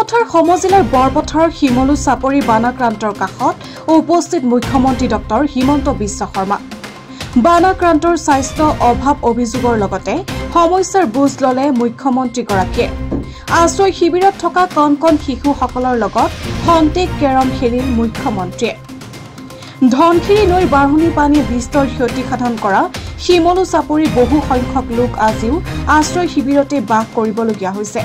বৰপথাৰ সমজিলাৰ বৰপথাৰৰ শিমলু চাপৰি বানাক্ৰান্তৰ কাষত উপস্থিত মুখ্যমন্ত্ৰী ডক্টৰ হিমন্ত বিশ্ব শৰ্মা। বানাক্ৰান্তৰ স্বাস্থ্য অভাৱ অভিযোগৰ লগতে সমস্যাৰ বুজ ললে মুখ্যমন্ত্ৰীগৰাকীয়ে। আশ্ৰয় শিবিৰত থকা কণ কণ শিশুসকলৰ লগত খন্তেক কেৰম খেলিল মুখ্যমন্ত্ৰীয়ে। ধনশিৰি নৈৰ বাঢ়নী পানীয়ে বিস্তৰ ক্ষতিসাধন কৰা শিমলু চাপৰিৰ বহু সংখ্যক লোক আজিও আশ্ৰয় শিবিৰতে বাস কৰিবলগীয়া হৈছে।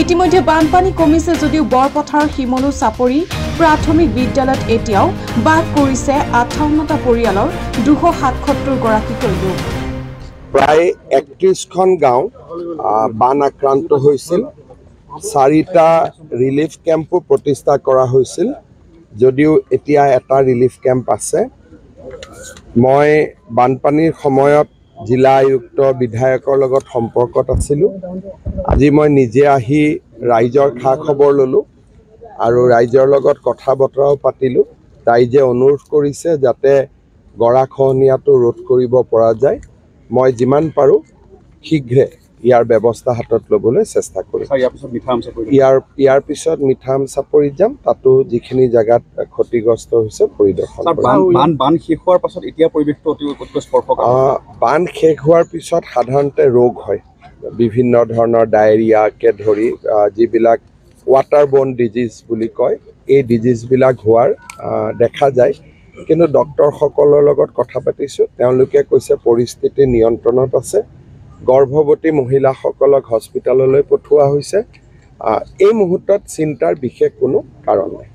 ইতিমধ্যে বানপানী কমিছে যদিও বৰপথাৰৰ শিমলু চাপৰি প্ৰাথমিক বিদ্যালয়ত এতিয়াও বাস কৰিছে ৫৮টা পৰিয়ালৰ ২৭৭ গৰাকীকৈ লোক। প্ৰায় ৩১খন গাঁও বান আক্ৰান্ত হৈছিল। ৪টা ৰিলিফ কেম্পো প্ৰতিষ্ঠা কৰা হৈছিল, যদিও এতিয়া এটা ৰিলিফ কেম্প আছে। মই বানপানীৰ সময়ত জিলা আয়ুক্ত বিধায়কৰ লগত সম্পৰ্কত আছিলোঁ। আজি মই নিজে আহি ৰাইজৰ খা খবৰ ল'লোঁ আৰু ৰাইজৰ লগত কথা বতৰাও পাতিলোঁ। ৰাইজে অনুৰোধ কৰিছে যাতে গৰাখহনীয়াটো ৰোধ কৰিব পৰা যায়। মই যিমান পাৰোঁ শীঘ্ৰে ইয়াৰ ব্যৱস্থা হাতত ল'বলৈ চেষ্টা কৰিম। ইয়াৰ পিছত মিঠাম চাপৰিত যাম, তাতো যিখিনি জেগাত ক্ষতিগ্ৰস্ত হৈছে পৰিদৰ্শন কৰিম। বান শেষ হোৱাৰ পাছত এতিয়া পৰিৱেশটো অতি স্পৰ্শকাতৰ। বান শেষ হোৱাৰ পিছত সাধাৰণতে ৰোগ হয়, বিভিন্ন ধৰণৰ ডায়েৰিয়াকে ধৰি যিবিলাক ৱাটাৰবৰ্ন ডিজিজ বুলি কয়, এই ডিজিজবিলাক হোৱাৰ দেখা যায়। কিন্তু ডক্টৰসকলৰ লগত কথা পাতিছোঁ, তেওঁলোকে কৈছে পৰিস্থিতি নিয়ন্ত্ৰণত আছে। গৰ্ভৱতী মহিলাসকলক হস্পিটেললৈ পঠোৱা হৈছে। এই মুহূৰ্তত চিন্তাৰ বিশেষ কোনো কাৰণ নাই।